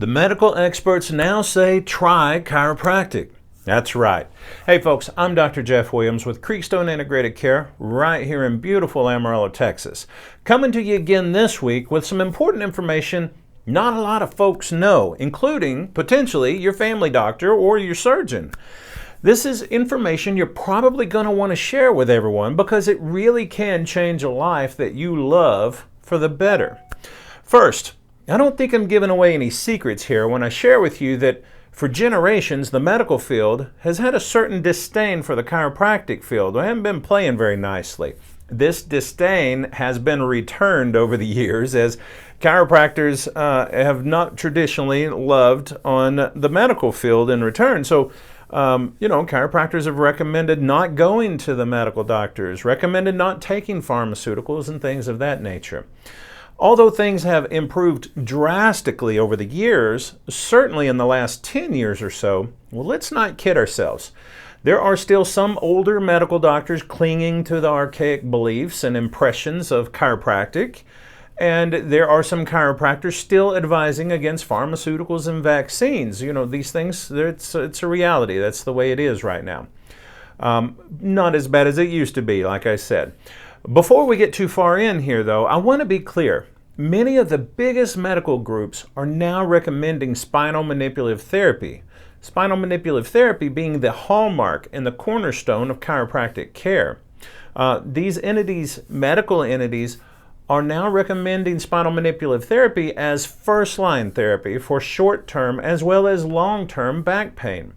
The medical experts now say try chiropractic. That's right. Hey folks, I'm Dr. Jeff Williams with Creekstone Integrated Care right here in beautiful Amarillo, Texas. Coming to you again this week with some important information not a lot of folks know, including potentially your family doctor or your surgeon. This is information you're probably going to want to share with everyone because it really can change a life that you love for the better. First, I don't think I'm giving away any secrets here when I share with you that for generations the medical field has had a certain disdain for the chiropractic field. They haven't been playing very nicely. This disdain has been returned over the years as chiropractors have not traditionally loved on the medical field in return. So, chiropractors have recommended not going to the medical doctors, recommended not taking pharmaceuticals and things of that nature. Although things have improved drastically over the years, certainly in the last 10 years or so, well, let's not kid ourselves. There are still some older medical doctors clinging to the archaic beliefs and impressions of chiropractic, and there are some chiropractors still advising against pharmaceuticals and vaccines. You know, these things, it's a reality. That's the way it is right now. Not as bad as it used to be, like I said. Before we get too far in here, though, I want to be clear. Many of the biggest medical groups are now recommending spinal manipulative therapy. Spinal manipulative therapy being the hallmark and the cornerstone of chiropractic care. These entities, medical entities, are now recommending spinal manipulative therapy as first-line therapy for short-term as well as long-term back pain.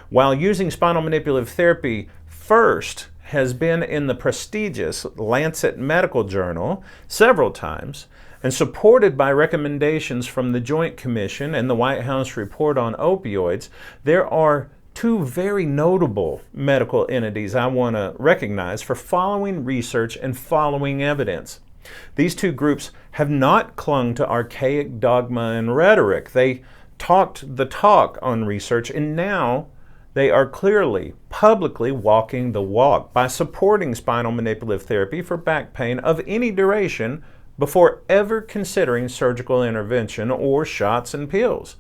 While using spinal manipulative therapy first has been in the prestigious Lancet Medical Journal several times and supported by recommendations from the Joint Commission and the White House report on opioids, there are two very notable medical entities I want to recognize for following research and following evidence. These two groups have not clung to archaic dogma and rhetoric. They talked the talk on research, and now they are clearly, publicly walking the walk by supporting spinal manipulative therapy for back pain of any duration before ever considering surgical intervention or shots and pills.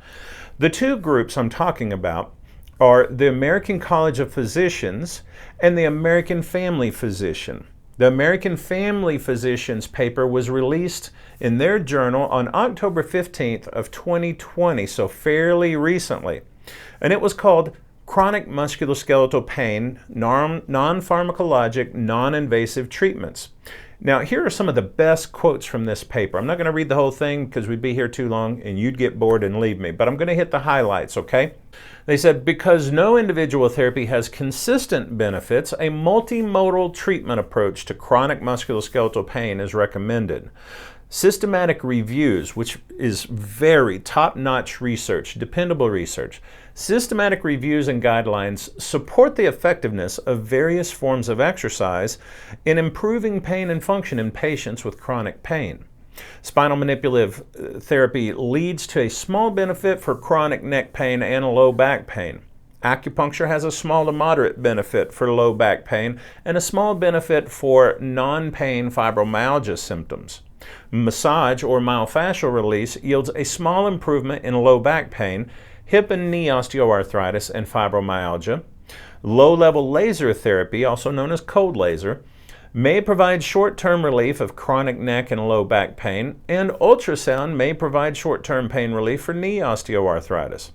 The two groups I'm talking about are the American College of Physicians and the American Family Physician. The American Family Physicians paper was released in their journal on October 15th of 2020, so fairly recently. And it was called Chronic Musculoskeletal Pain, Non-Pharmacologic, Non-Invasive Treatments. Now, here are some of the best quotes from this paper. I'm not going to read the whole thing because we'd be here too long and you'd get bored and leave me, but I'm going to hit the highlights, okay? They said, because no individual therapy has consistent benefits, a multimodal treatment approach to chronic musculoskeletal pain is recommended. Systematic reviews, which is very top-notch research, dependable research, systematic reviews and guidelines support the effectiveness of various forms of exercise in improving pain and function in patients with chronic pain. Spinal manipulative therapy leads to a small benefit for chronic neck pain and low back pain. Acupuncture has a small to moderate benefit for low back pain and a small benefit for non-pain fibromyalgia symptoms. Massage or myofascial release yields a small improvement in low back pain, hip and knee osteoarthritis, and fibromyalgia. Low-level laser therapy, also known as cold laser, may provide short-term relief of chronic neck and low back pain, and ultrasound may provide short-term pain relief for knee osteoarthritis.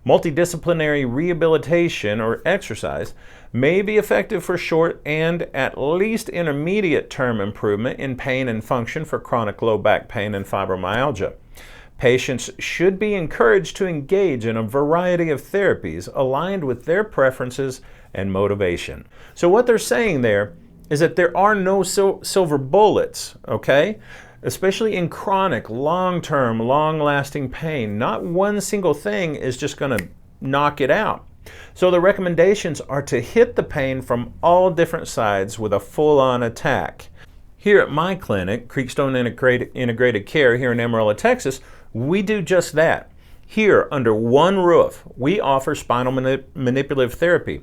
Multidisciplinary rehabilitation or exercise may be effective for short and at least intermediate term improvement in pain and function for chronic low back pain and fibromyalgia. Patients should be encouraged to engage in a variety of therapies aligned with their preferences and motivation. So what they're saying there is that there are no silver bullets, okay? Especially in chronic, long-term, long-lasting pain. Not one single thing is just going to knock it out. So the recommendations are to hit the pain from all different sides with a full-on attack. Here at my clinic, Creekstone Integrated Care here in Amarillo, Texas, we do just that. Here, under one roof, we offer spinal manipulative therapy,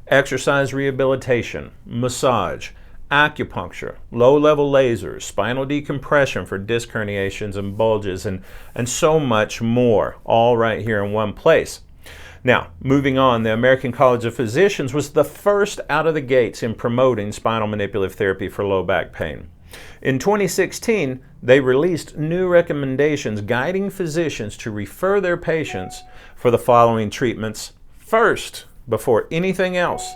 exercise rehabilitation, massage, acupuncture, low-level lasers, spinal decompression for disc herniations and bulges, and so much more, all right here in one place. Now, moving on, the American College of Physicians was the first out of the gates in promoting spinal manipulative therapy for low back pain. In 2016, they released new recommendations guiding physicians to refer their patients for the following treatments first, before anything else.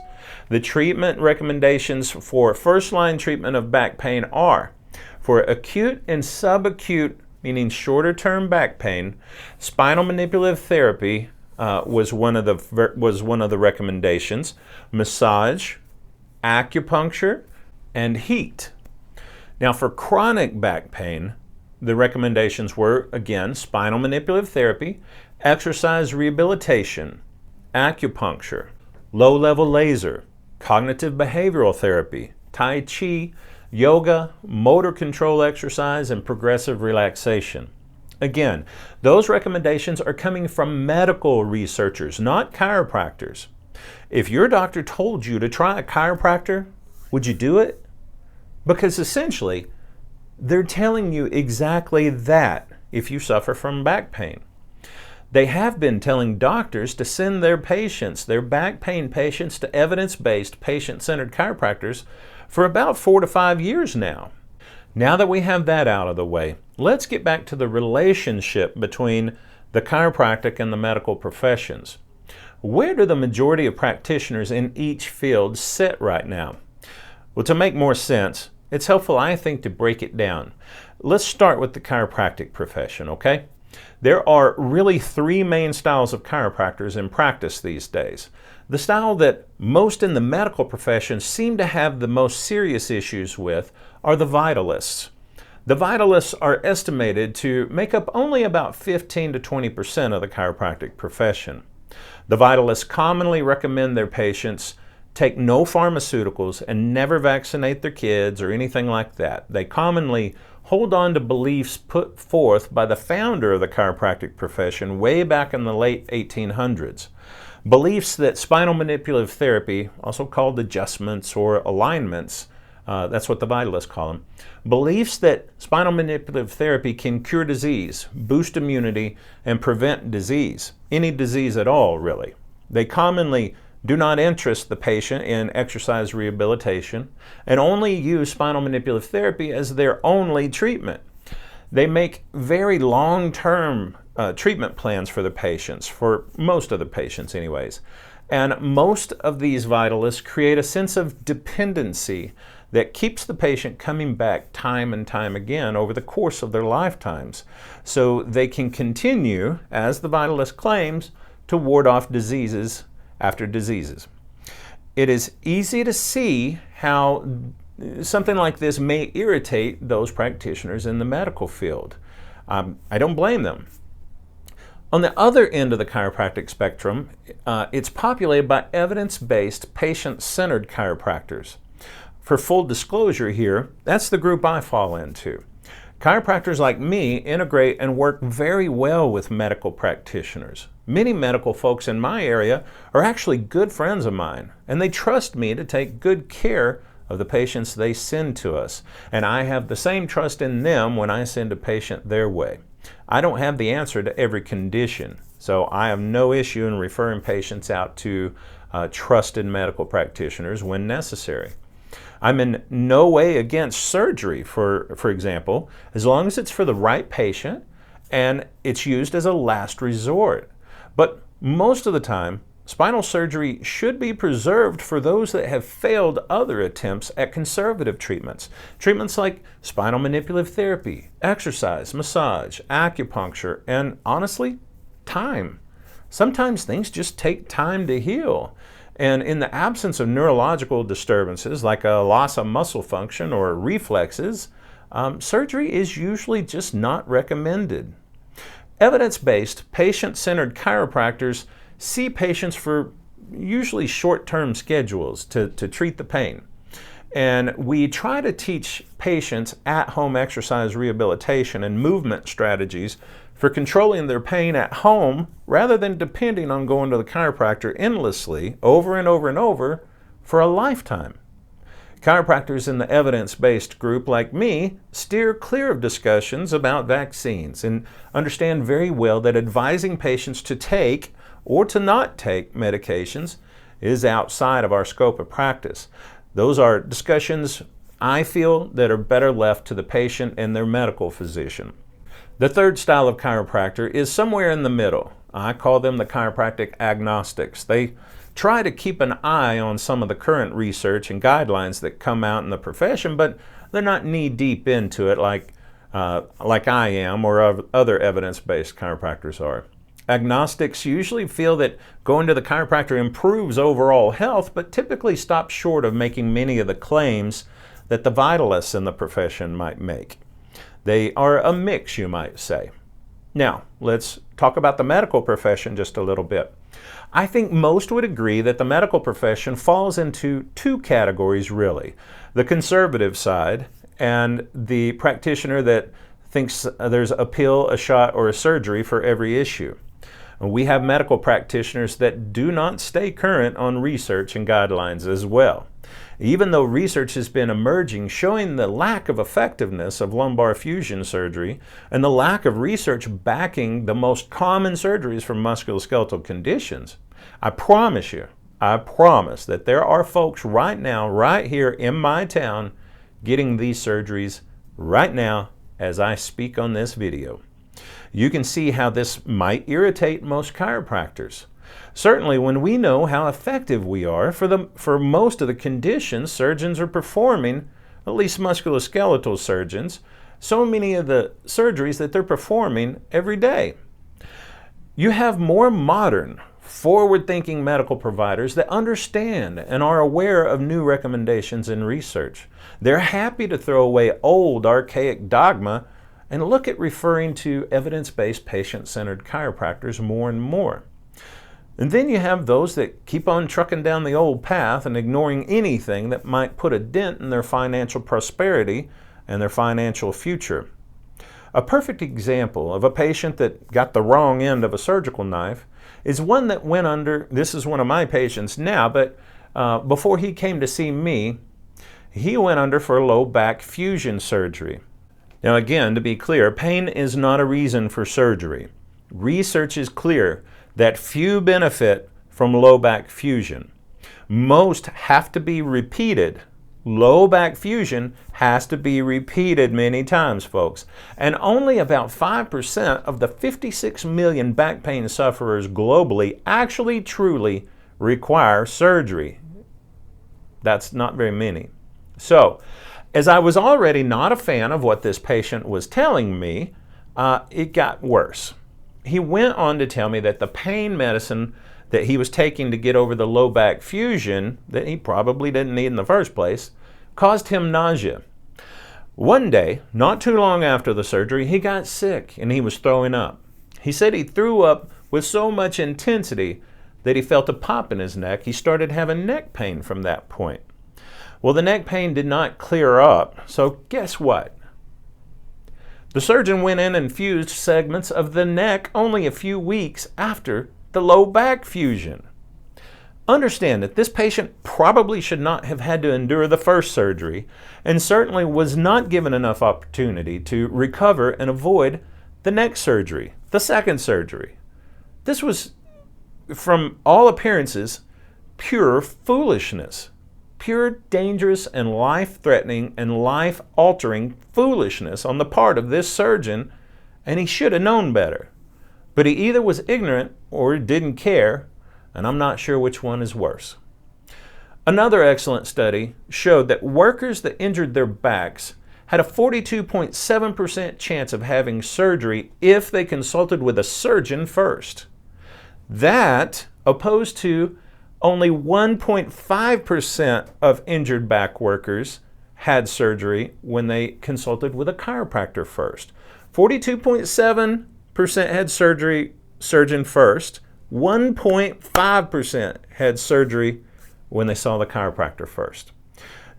The treatment recommendations for first-line treatment of back pain are: for acute and subacute, meaning shorter-term back pain, spinal manipulative therapy was one of the recommendations. Massage, acupuncture, and heat. Now, for chronic back pain, the recommendations were, again, spinal manipulative therapy, exercise rehabilitation, acupuncture, low-level laser, cognitive behavioral therapy, Tai Chi, yoga, motor control exercise, and progressive relaxation. Again, those recommendations are coming from medical researchers, not chiropractors. If your doctor told you to try a chiropractor, would you do it? Because essentially, they're telling you exactly that if you suffer from back pain. They have been telling doctors to send their patients, their back pain patients, to evidence-based, patient-centered chiropractors for about 4 to 5 years now. Now that we have that out of the way, let's get back to the relationship between the chiropractic and the medical professions. Where do the majority of practitioners in each field sit right now? Well, to make more sense, it's helpful, I think, to break it down. Let's start with the chiropractic profession, okay? There are really 3 main styles of chiropractors in practice these days. The style that most in the medical profession seem to have the most serious issues with are the vitalists. The vitalists are estimated to make up only about 15 to 20% of the chiropractic profession. The vitalists commonly recommend their patients take no pharmaceuticals and never vaccinate their kids or anything like that. They commonly hold on to beliefs put forth by the founder of the chiropractic profession way back in the late 1800s. Beliefs that spinal manipulative therapy, also called adjustments or alignments, that's what the vitalists call them, beliefs that spinal manipulative therapy can cure disease, boost immunity, and prevent disease, any disease at all, really. They commonly do not interest the patient in exercise rehabilitation and only use spinal manipulative therapy as their only treatment. They make very long-term treatment plans for the patients, for most of the patients anyways. And most of these vitalists create a sense of dependency that keeps the patient coming back time and time again over the course of their lifetimes. So they can continue, as the vitalist claims, to ward off diseases after diseases. It is easy to see how something like this may irritate those practitioners in the medical field. I don't blame them. On the other end of the chiropractic spectrum, it's populated by evidence-based, patient-centered chiropractors. For full disclosure here, that's the group I fall into. Chiropractors like me integrate and work very well with medical practitioners. Many medical folks in my area are actually good friends of mine, and they trust me to take good care of the patients they send to us. And I have the same trust in them when I send a patient their way. I don't have the answer to every condition, so I have no issue in referring patients out to trusted medical practitioners when necessary. I'm in no way against surgery, for example, as long as it's for the right patient and it's used as a last resort. But most of the time, spinal surgery should be preserved for those that have failed other attempts at conservative treatments. Treatments like spinal manipulative therapy, exercise, massage, acupuncture, and honestly, time. Sometimes things just take time to heal. And in the absence of neurological disturbances like a loss of muscle function or reflexes, surgery is usually just not recommended. Evidence-based, patient-centered chiropractors see patients for usually short-term schedules to treat the pain. And we try to teach patients at-home exercise rehabilitation and movement strategies for controlling their pain at home rather than depending on going to the chiropractor endlessly over and over and over for a lifetime. Chiropractors in the evidence-based group like me steer clear of discussions about vaccines and understand very well that advising patients to take or to not take medications is outside of our scope of practice. Those are discussions I feel that are better left to the patient and their medical physician. The third style of chiropractor is somewhere in the middle. I call them the chiropractic agnostics. They try to keep an eye on some of the current research and guidelines that come out in the profession, but they're not knee-deep into it like I am or other evidence-based chiropractors are. Agnostics usually feel that going to the chiropractor improves overall health, but typically stop short of making many of the claims that the vitalists in the profession might make. They are a mix, you might say. Now, let's talk about the medical profession just a little bit. I think most would agree that the medical profession falls into two categories, really. The conservative side and the practitioner that thinks there's a pill, a shot, or a surgery for every issue. We have medical practitioners that do not stay current on research and guidelines as well. Even though research has been emerging showing the lack of effectiveness of lumbar fusion surgery and the lack of research backing the most common surgeries for musculoskeletal conditions, I promise that there are folks right now, right here in my town, getting these surgeries right now as I speak on this video. You can see how this might irritate most chiropractors. Certainly when we know how effective we are for most of the conditions surgeons are performing, at least musculoskeletal surgeons, so many of the surgeries that they're performing every day. You have more modern, forward-thinking medical providers that understand and are aware of new recommendations and research. They're happy to throw away old, archaic dogma and look at referring to evidence-based, patient-centered chiropractors more and more. And then you have those that keep on trucking down the old path and ignoring anything that might put a dent in their financial prosperity and their financial future. A perfect example of a patient that got the wrong end of a surgical knife is one that went under, this is one of my patients now, but before he came to see me, he went under for low back fusion surgery. Now again, to be clear, pain is not a reason for surgery. Research is clear that few benefit from low back fusion. Most have to be repeated. Low back fusion has to be repeated many times, folks. And only about 5% of the 56 million back pain sufferers globally actually truly require surgery. That's not very many. So, as I was already not a fan of what this patient was telling me, it got worse. He went on to tell me that the pain medicine that he was taking to get over the low back fusion, that he probably didn't need in the first place, caused him nausea. One day, not too long after the surgery, he got sick and he was throwing up. He said he threw up with so much intensity that he felt a pop in his neck. He started having neck pain from that point. Well, the neck pain did not clear up, so guess what? The surgeon went in and fused segments of the neck only a few weeks after the low back fusion. Understand that this patient probably should not have had to endure the first surgery and certainly was not given enough opportunity to recover and avoid the next surgery, the second surgery. This was, from all appearances, pure foolishness. Pure, dangerous, and life-threatening and life-altering foolishness on the part of this surgeon, and he should have known better. But he either was ignorant or didn't care, and I'm not sure which one is worse. Another excellent study showed that workers that injured their backs had a 42.7% chance of having surgery if they consulted with a surgeon first. That, opposed to only 1.5% of injured back workers had surgery when they consulted with a chiropractor first. 42.7% had surgeon first. 1.5% had surgery when they saw the chiropractor first.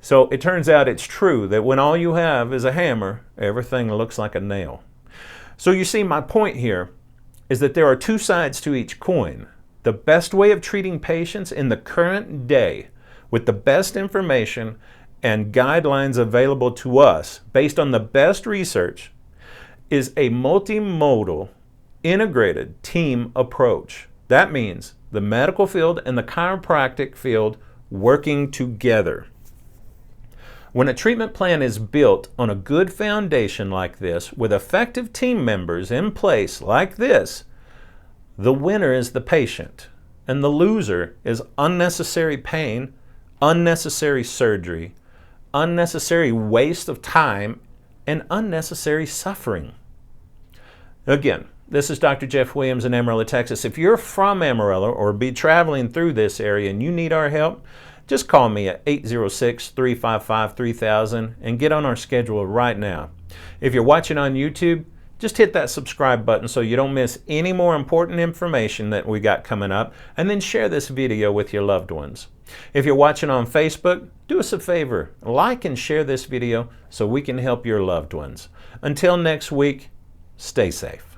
So it turns out it's true that when all you have is a hammer, everything looks like a nail. So you see, my point here is that there are two sides to each coin. The best way of treating patients in the current day with the best information and guidelines available to us based on the best research is a multimodal, integrated team approach. That means the medical field and the chiropractic field working together. When a treatment plan is built on a good foundation like this, with effective team members in place like this, the winner is the patient, and the loser is unnecessary pain, unnecessary surgery, unnecessary waste of time, and unnecessary suffering. Again, this is Dr. Jeff Williams in Amarillo, Texas. If you're from Amarillo or be traveling through this area and you need our help, just call me at 806-355-3000 and get on our schedule right now. If you're watching on YouTube, just hit that subscribe button so you don't miss any more important information that we got coming up, and then share this video with your loved ones. If you're watching on Facebook, do us a favor, like and share this video so we can help your loved ones. Until next week, stay safe.